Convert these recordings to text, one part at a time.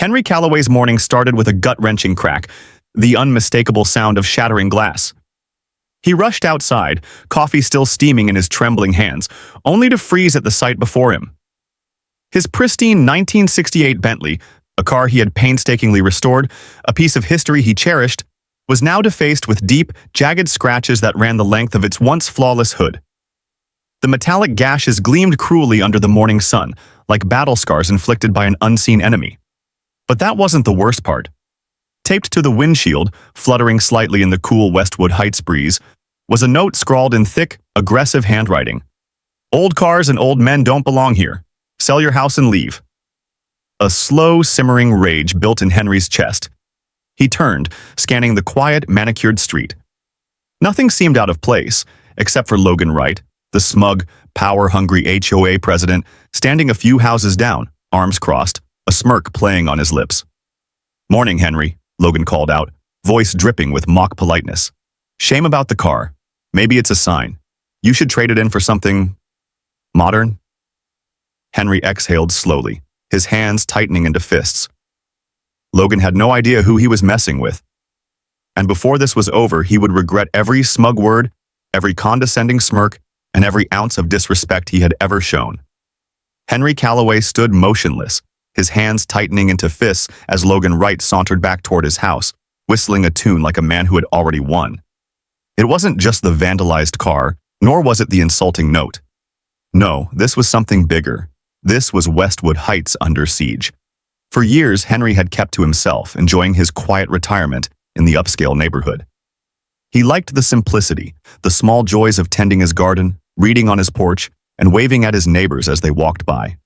Henry Calloway's morning started with a gut-wrenching crack, the unmistakable sound of shattering glass. He rushed outside, coffee still steaming in his trembling hands, only to freeze at the sight before him. His pristine 1968 Bentley, a car he had painstakingly restored, a piece of history he cherished, was now defaced with deep, jagged scratches that ran the length of its once flawless hood. The metallic gashes gleamed cruelly under the morning sun, like battle scars inflicted by an unseen enemy. But that wasn't the worst part. Taped to the windshield, fluttering slightly in the cool Westwood Heights breeze, was a note scrawled in thick, aggressive handwriting. "Old cars and old men don't belong here. Sell your house and leave." A slow, simmering rage built in Henry's chest. He turned, scanning the quiet, manicured street. Nothing seemed out of place, except for Logan Wright, the smug, power-hungry HOA president, standing a few houses down, arms crossed, a smirk playing on his lips. "Morning, Henry," Logan called out, voice dripping with mock politeness. "Shame about the car. Maybe it's a sign. You should trade it in for something modern." Henry exhaled slowly, his hands tightening into fists. Logan had no idea who he was messing with. And before this was over, he would regret every smug word, every condescending smirk, and every ounce of disrespect he had ever shown. Henry Calloway stood motionless, his hands tightening into fists as Logan Wright sauntered back toward his house, whistling a tune like a man who had already won. It wasn't just the vandalized car, nor was it the insulting note. No, this was something bigger. This was Westwood Heights under siege. For years, Henry had kept to himself, enjoying his quiet retirement in the upscale neighborhood. He liked the simplicity, the small joys of tending his garden, reading on his porch, and waving at his neighbors as they walked by.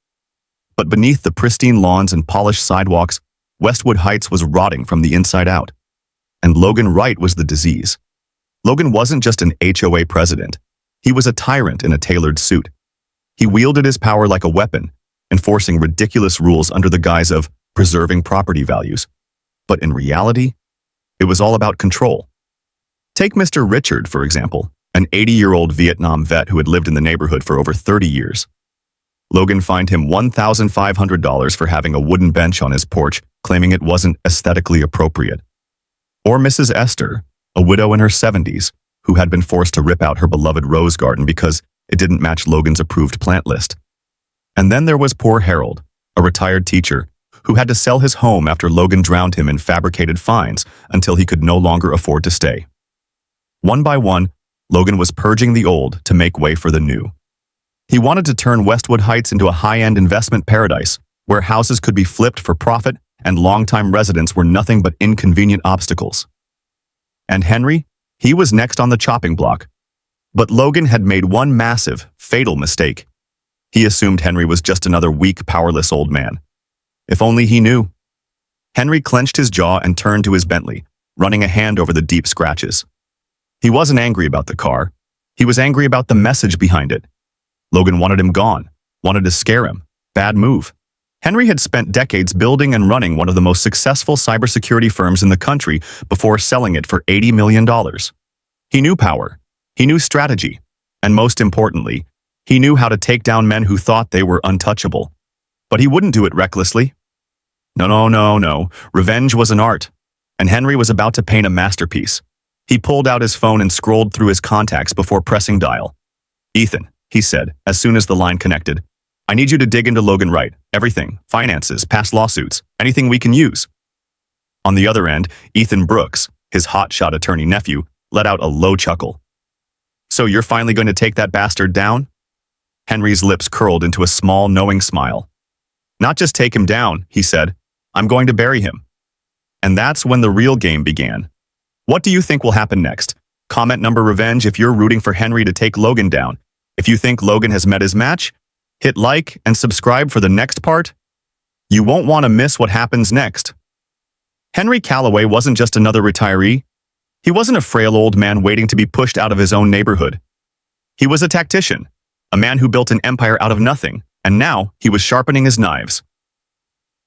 But beneath the pristine lawns and polished sidewalks, Westwood Heights was rotting from the inside out. And Logan Wright was the disease. Logan wasn't just an HOA president. He was a tyrant in a tailored suit. He wielded his power like a weapon, enforcing ridiculous rules under the guise of preserving property values. But in reality, it was all about control. Take Mr. Richard, for example, an 80-year-old Vietnam vet who had lived in the neighborhood for over 30 years. Logan fined him $1,500 for having a wooden bench on his porch, claiming it wasn't aesthetically appropriate. Or Mrs. Esther, a widow in her 70s, who had been forced to rip out her beloved rose garden because it didn't match Logan's approved plant list. And then there was poor Harold, a retired teacher, who had to sell his home after Logan drowned him in fabricated fines until he could no longer afford to stay. One by one, Logan was purging the old to make way for the new. He wanted to turn Westwood Heights into a high-end investment paradise, where houses could be flipped for profit and longtime residents were nothing but inconvenient obstacles. And Henry? He was next on the chopping block. But Logan had made one massive, fatal mistake. He assumed Henry was just another weak, powerless old man. If only he knew. Henry clenched his jaw and turned to his Bentley, running a hand over the deep scratches. He wasn't angry about the car. He was angry about the message behind it. Logan wanted him gone, wanted to scare him. Bad move. Henry had spent decades building and running one of the most successful cybersecurity firms in the country before selling it for $80 million. He knew power. He knew strategy. And most importantly, he knew how to take down men who thought they were untouchable. But he wouldn't do it recklessly. No. Revenge was an art. And Henry was about to paint a masterpiece. He pulled out his phone and scrolled through his contacts before pressing dial. "Ethan," he said, as soon as the line connected. "I need you to dig into Logan Wright. Everything. Finances, past lawsuits, anything we can use." On the other end, Ethan Brooks, his hotshot attorney nephew, let out a low chuckle. "So you're finally going to take that bastard down?" Henry's lips curled into a small, knowing smile. "Not just take him down," he said. "I'm going to bury him." And that's when the real game began. What do you think will happen next? Comment number revenge if you're rooting for Henry to take Logan down. If you think Logan has met his match, hit like and subscribe for the next part. You won't want to miss what happens next. Henry Calloway wasn't just another retiree. He wasn't a frail old man waiting to be pushed out of his own neighborhood. He was a tactician, a man who built an empire out of nothing, and now he was sharpening his knives.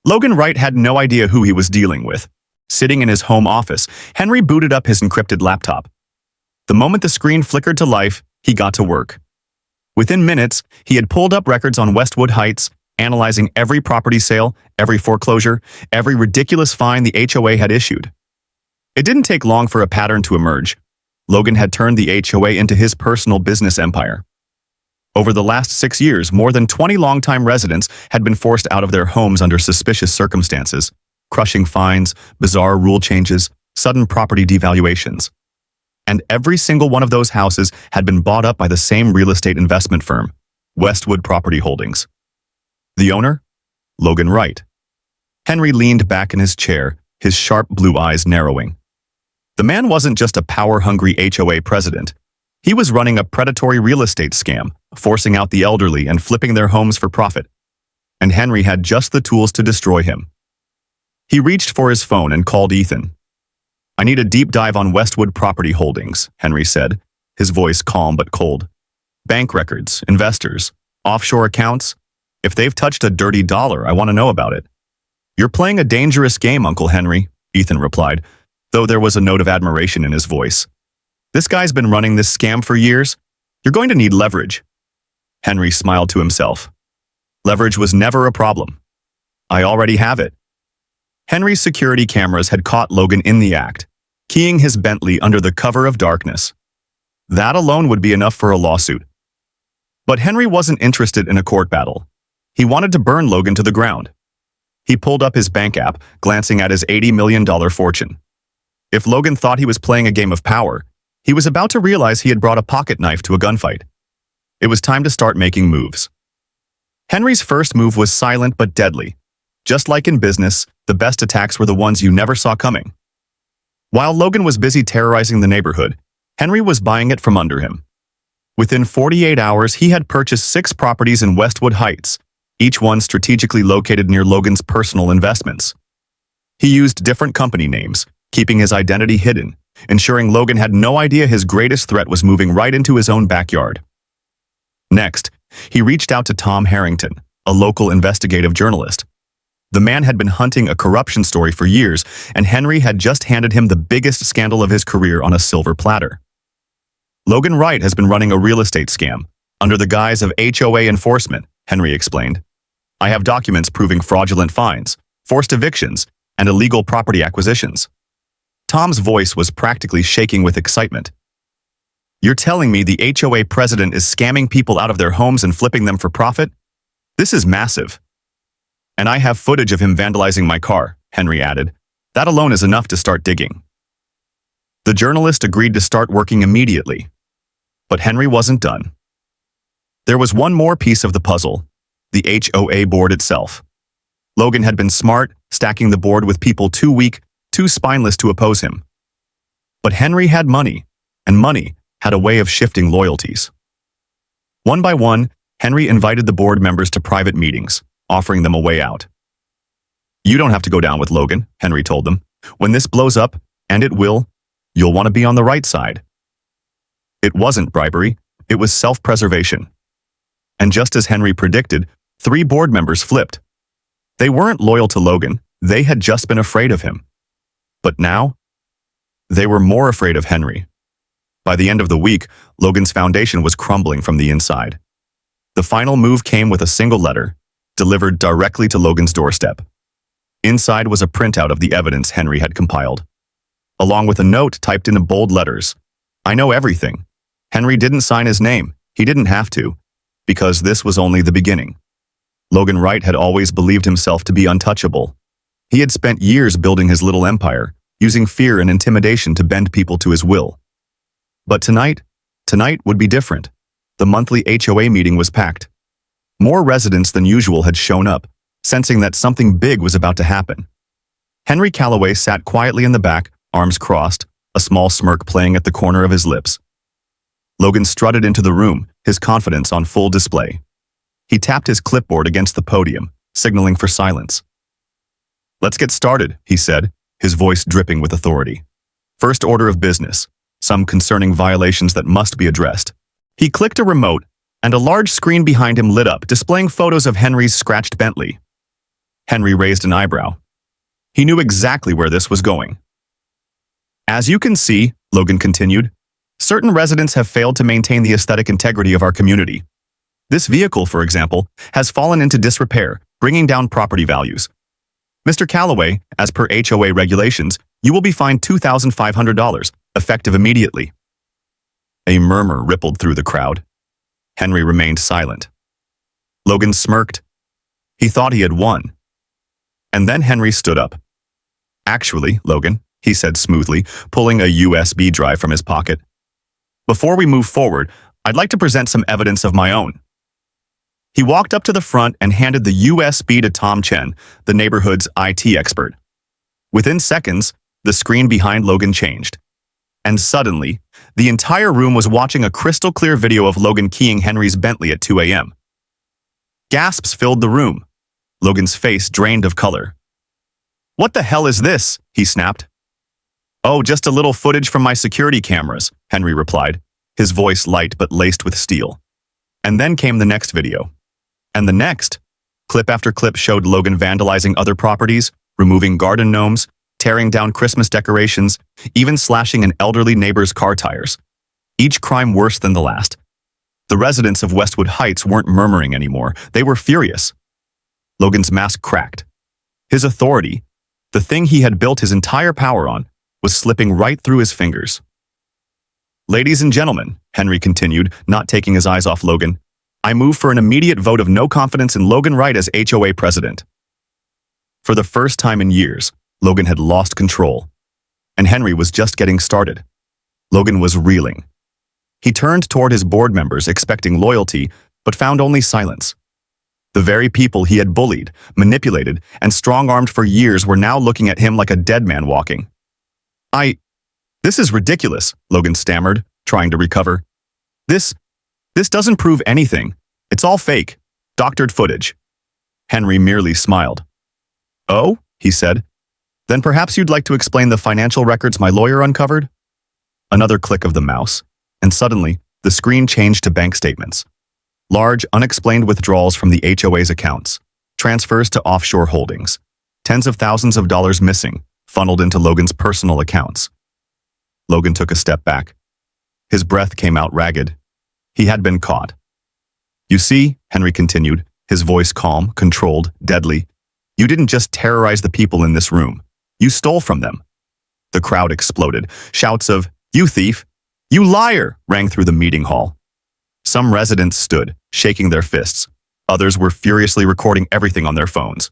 Logan Wright had no idea who he was dealing with. Sitting in his home office, Henry booted up his encrypted laptop. The moment the screen flickered to life, he got to work. Within minutes, he had pulled up records on Westwood Heights, analyzing every property sale, every foreclosure, every ridiculous fine the HOA had issued. It didn't take long for a pattern to emerge. Logan had turned the HOA into his personal business empire. Over the last 6 years, more than 20 longtime residents had been forced out of their homes under suspicious circumstances, crushing fines, bizarre rule changes, sudden property devaluations. And every single one of those houses had been bought up by the same real estate investment firm, Westwood Property Holdings. The owner? Logan Wright. Henry leaned back in his chair, his sharp blue eyes narrowing. The man wasn't just a power-hungry HOA president. He was running a predatory real estate scam, forcing out the elderly and flipping their homes for profit. And Henry had just the tools to destroy him. He reached for his phone and called Ethan. "I need a deep dive on Westwood Property Holdings," Henry said, his voice calm but cold. "Bank records, investors, offshore accounts. If they've touched a dirty dollar, I want to know about it." "You're playing a dangerous game, Uncle Henry," Ethan replied, though there was a note of admiration in his voice. "This guy's been running this scam for years. You're going to need leverage." Henry smiled to himself. Leverage was never a problem. "I already have it." Henry's security cameras had caught Logan in the act, keying his Bentley under the cover of darkness. That alone would be enough for a lawsuit. But Henry wasn't interested in a court battle. He wanted to burn Logan to the ground. He pulled up his bank app, glancing at his $80 million fortune. If Logan thought he was playing a game of power, he was about to realize he had brought a pocket knife to a gunfight. It was time to start making moves. Henry's first move was silent but deadly. Just like in business, the best attacks were the ones you never saw coming. While Logan was busy terrorizing the neighborhood, Henry was buying it from under him. Within 48 hours, he had purchased 6 properties in Westwood Heights, each one strategically located near Logan's personal investments. He used different company names, keeping his identity hidden, ensuring Logan had no idea his greatest threat was moving right into his own backyard. Next, he reached out to Tom Harrington, a local investigative journalist. The man had been hunting a corruption story for years, and Henry had just handed him the biggest scandal of his career on a silver platter. "Logan Wright has been running a real estate scam, under the guise of HOA enforcement," Henry explained. "I have documents proving fraudulent fines, forced evictions, and illegal property acquisitions." Tom's voice was practically shaking with excitement. "You're telling me the HOA president is scamming people out of their homes and flipping them for profit? This is massive. And I have footage of him vandalizing my car," Henry added. "That alone is enough to start digging." The journalist agreed to start working immediately. But Henry wasn't done. There was one more piece of the puzzle, the HOA board itself. Logan had been smart, stacking the board with people too weak, too spineless to oppose him. But Henry had money, and money had a way of shifting loyalties. One by one, Henry invited the board members to private meetings, offering them a way out. "You don't have to go down with Logan," Henry told them. "When this blows up, and it will, you'll want to be on the right side." It wasn't bribery, it was self-preservation. And just as Henry predicted, 3 board members flipped. They weren't loyal to Logan, they had just been afraid of him. But now, they were more afraid of Henry. By the end of the week, Logan's foundation was crumbling from the inside. The final move came with a single letter, delivered directly to Logan's doorstep. Inside was a printout of the evidence Henry had compiled, along with a note typed in bold letters. "I know everything." Henry didn't sign his name. He didn't have to, because this was only the beginning. Logan Wright had always believed himself to be untouchable. He had spent years building his little empire, using fear and intimidation to bend people to his will. But tonight would be different. The monthly HOA meeting was packed. More residents than usual had shown up, sensing that something big was about to happen. Henry Calloway sat quietly in the back, arms crossed, a small smirk playing at the corner of his lips. Logan strutted into the room, his confidence on full display. He tapped his clipboard against the podium, signaling for silence. "Let's get started," he said, his voice dripping with authority. "First order of business, some concerning violations that must be addressed." He clicked a remote, and a large screen behind him lit up, displaying photos of Henry's scratched Bentley. Henry raised an eyebrow. He knew exactly where this was going. "As you can see," Logan continued, "certain residents have failed to maintain the aesthetic integrity of our community. This vehicle, for example, has fallen into disrepair, bringing down property values. Mr. Calloway, as per HOA regulations, you will be fined $2,500, effective immediately. A murmur rippled through the crowd. Henry remained silent. Logan smirked. He thought he had won. And then Henry stood up. "Actually, Logan," he said smoothly, pulling a USB drive from his pocket. "Before we move forward, I'd like to present some evidence of my own." He walked up to the front and handed the USB to Tom Chen, the neighborhood's IT expert. Within seconds, the screen behind Logan changed. And suddenly, the entire room was watching a crystal-clear video of Logan keying Henry's Bentley at 2 a.m. Gasps filled the room. Logan's face drained of color. "What the hell is this?" he snapped. "Oh, just a little footage from my security cameras," Henry replied, his voice light but laced with steel. And then came the next video. And the next. Clip after clip showed Logan vandalizing other properties, removing garden gnomes, tearing down Christmas decorations, even slashing an elderly neighbor's car tires. Each crime worse than the last. The residents of Westwood Heights weren't murmuring anymore. They were furious. Logan's mask cracked. His authority, the thing he had built his entire power on, was slipping right through his fingers. "Ladies and gentlemen," Henry continued, not taking his eyes off Logan, "I move for an immediate vote of no confidence in Logan Wright as HOA president." For the first time in years, Logan had lost control. And Henry was just getting started. Logan was reeling. He turned toward his board members expecting loyalty, but found only silence. The very people he had bullied, manipulated, and strong-armed for years were now looking at him like a dead man walking. This is ridiculous," Logan stammered, trying to recover. This doesn't prove anything. It's all fake. Doctored footage." Henry merely smiled. "Oh?" he said. "Then perhaps you'd like to explain the financial records my lawyer uncovered?" Another click of the mouse, and suddenly, the screen changed to bank statements. Large, unexplained withdrawals from the HOA's accounts, transfers to offshore holdings, tens of thousands of dollars missing, funneled into Logan's personal accounts. Logan took a step back. His breath came out ragged. He had been caught. "You see," Henry continued, his voice calm, controlled, deadly, "you didn't just terrorize the people in this room. You stole from them." The crowd exploded. Shouts of, "You thief! You liar!" rang through the meeting hall. Some residents stood, shaking their fists. Others were furiously recording everything on their phones.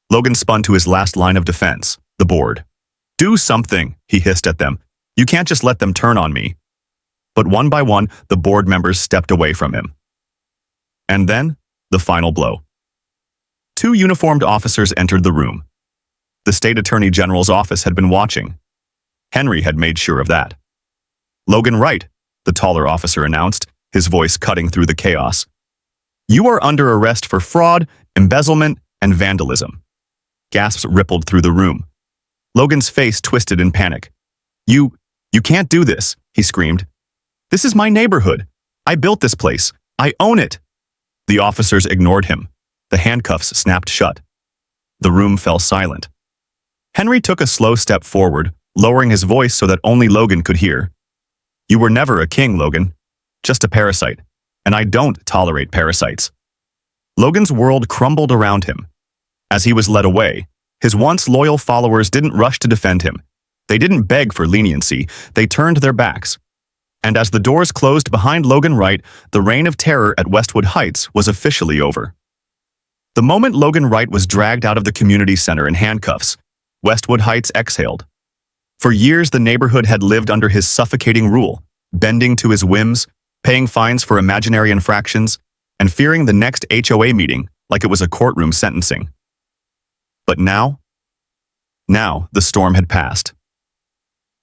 Logan spun to his last line of defense, the board. "Do something," he hissed at them. "You can't just let them turn on me." But one by one, the board members stepped away from him. And then, the final blow. Two uniformed officers entered the room. The state attorney general's office had been watching. Henry had made sure of that. "Logan Wright," the taller officer announced, his voice cutting through the chaos. "You are under arrest for fraud, embezzlement, and vandalism." Gasps rippled through the room. Logan's face twisted in panic. You can't do this," he screamed. "This is my neighborhood. I built this place. I own it." The officers ignored him. The handcuffs snapped shut. The room fell silent. Henry took a slow step forward, lowering his voice so that only Logan could hear. "You were never a king, Logan. Just a parasite. And I don't tolerate parasites." Logan's world crumbled around him. As he was led away, his once loyal followers didn't rush to defend him. They didn't beg for leniency. They turned their backs. And as the doors closed behind Logan Wright, the reign of terror at Westwood Heights was officially over. The moment Logan Wright was dragged out of the community center in handcuffs, Westwood Heights exhaled. For years, the neighborhood had lived under his suffocating rule, bending to his whims, paying fines for imaginary infractions, and fearing the next HOA meeting like it was a courtroom sentencing. But now the storm had passed.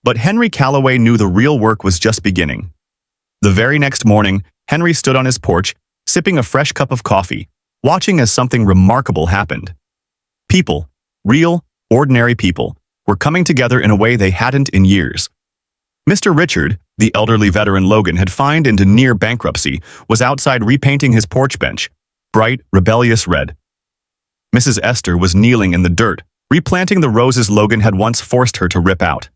But Henry Calloway knew the real work was just beginning. The very next morning, Henry stood on his porch, sipping a fresh cup of coffee, watching as something remarkable happened. People, real, ordinary people, were coming together in a way they hadn't in years. Mr. Richard, the elderly veteran Logan had fined into near bankruptcy, was outside repainting his porch bench, bright, rebellious red. Mrs. Esther was kneeling in the dirt, replanting the roses Logan had once forced her to rip out.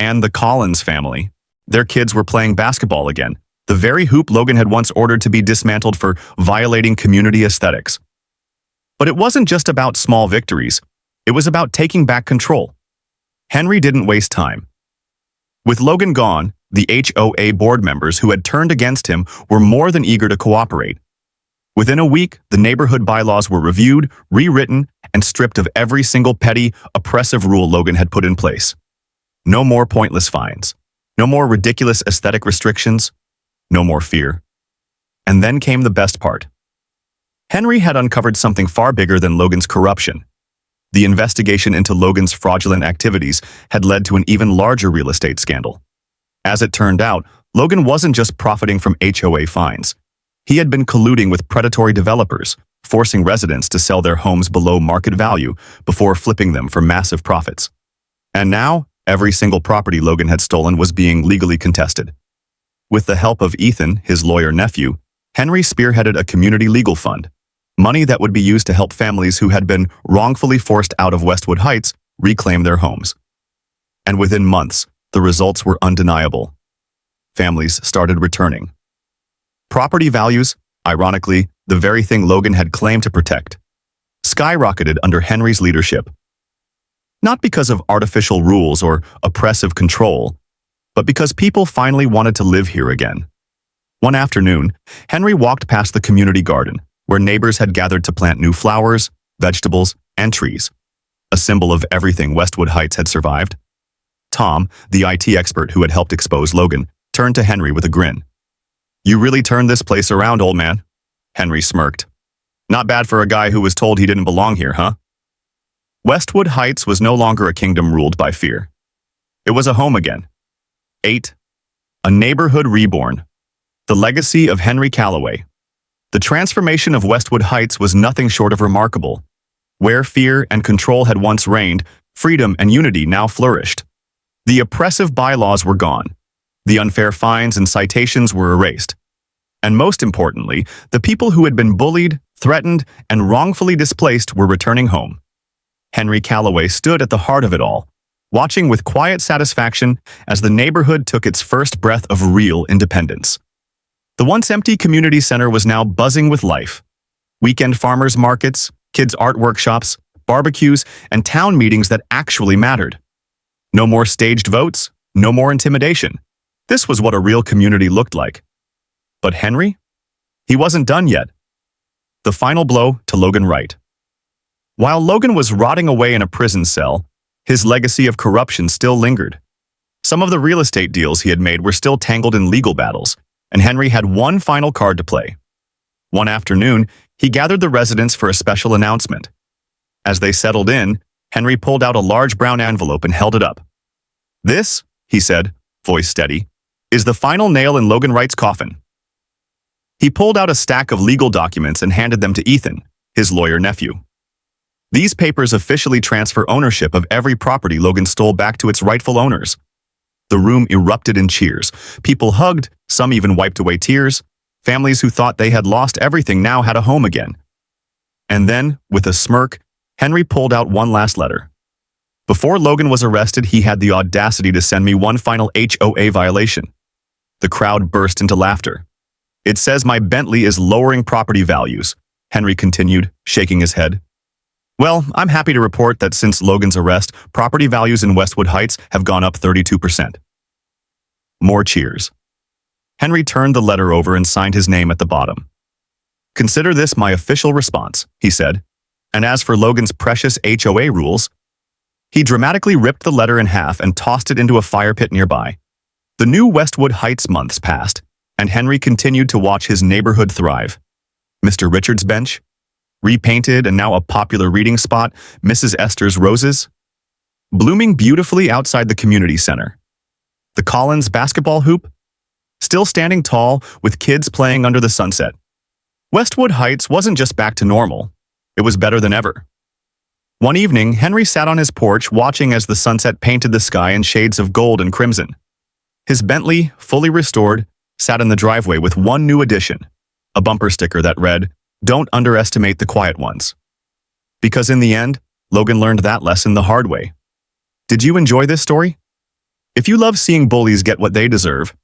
And the Collins family. Their kids were playing basketball again, the very hoop Logan had once ordered to be dismantled for violating community aesthetics. But it wasn't just about small victories. It was about taking back control. Henry didn't waste time. With Logan gone, the HOA board members who had turned against him were more than eager to cooperate. Within a week, the neighborhood bylaws were reviewed, rewritten, and stripped of every single petty, oppressive rule Logan had put in place. No more pointless fines. No more ridiculous aesthetic restrictions. No more fear. And then came the best part. Henry had uncovered something far bigger than Logan's corruption. The investigation into Logan's fraudulent activities had led to an even larger real estate scandal. As it turned out, Logan wasn't just profiting from HOA fines. He had been colluding with predatory developers, forcing residents to sell their homes below market value before flipping them for massive profits. And now, every single property Logan had stolen was being legally contested. With the help of Ethan, his lawyer nephew, Henry spearheaded a community legal fund, money that would be used to help families who had been wrongfully forced out of Westwood Heights reclaim their homes. And within months, the results were undeniable. Families started returning. Property values, ironically, the very thing Logan had claimed to protect, skyrocketed under Henry's leadership. Not because of artificial rules or oppressive control, but because people finally wanted to live here again. One afternoon, Henry walked past the community garden, where neighbors had gathered to plant new flowers, vegetables, and trees, a symbol of everything Westwood Heights had survived. Tom, the IT expert who had helped expose Logan, turned to Henry with a grin. "You really turned this place around, old man." Henry smirked. "Not bad for a guy who was told he didn't belong here, huh?" Westwood Heights was no longer a kingdom ruled by fear. It was a home again. 8. A neighborhood reborn. The legacy of Henry Calloway. The transformation of Westwood Heights was nothing short of remarkable. Where fear and control had once reigned, freedom and unity now flourished. The oppressive bylaws were gone. The unfair fines and citations were erased. And most importantly, the people who had been bullied, threatened, and wrongfully displaced were returning home. Henry Calloway stood at the heart of it all, watching with quiet satisfaction as the neighborhood took its first breath of real independence. The once empty community center was now buzzing with life. Weekend farmers markets, kids' art workshops, barbecues, and town meetings that actually mattered. No more staged votes, no more intimidation. This was what a real community looked like. But Henry? He wasn't done yet. The final blow to Logan Wright. While Logan was rotting away in a prison cell, his legacy of corruption still lingered. Some of the real estate deals he had made were still tangled in legal battles, and Henry had one final card to play. One afternoon, he gathered the residents for a special announcement. As they settled in, Henry pulled out a large brown envelope and held it up. "This," he said, voice steady, "is the final nail in Logan Wright's coffin." He pulled out a stack of legal documents and handed them to Ethan, his lawyer nephew. These papers officially transfer ownership of every property Logan stole back to its rightful owners. The room erupted in cheers. People hugged, some even wiped away tears. Families who thought they had lost everything now had a home again. And then, with a smirk, Henry pulled out one last letter. "Before Logan was arrested, he had the audacity to send me one final HOA violation." The crowd burst into laughter. "It says my Bentley is lowering property values," Henry continued, shaking his head. "Well, I'm happy to report that since Logan's arrest, property values in Westwood Heights have gone up 32%. More cheers. Henry turned the letter over and signed his name at the bottom. "Consider this my official response," he said. "And as for Logan's precious HOA rules..." He dramatically ripped the letter in half and tossed it into a fire pit nearby. The new Westwood Heights months passed, and Henry continued to watch his neighborhood thrive. Mr. Richards' bench, repainted and now a popular reading spot, Mrs. Esther's roses, blooming beautifully outside the community center. The Collins basketball hoop, still standing tall with kids playing under the sunset. Westwood Heights wasn't just back to normal, it was better than ever. One evening, Henry sat on his porch watching as the sunset painted the sky in shades of gold and crimson. His Bentley, fully restored, sat in the driveway with one new addition, a bumper sticker that read, "Don't underestimate the quiet ones." Because in the end, Logan learned that lesson the hard way. Did you enjoy this story? If you love seeing bullies get what they deserve,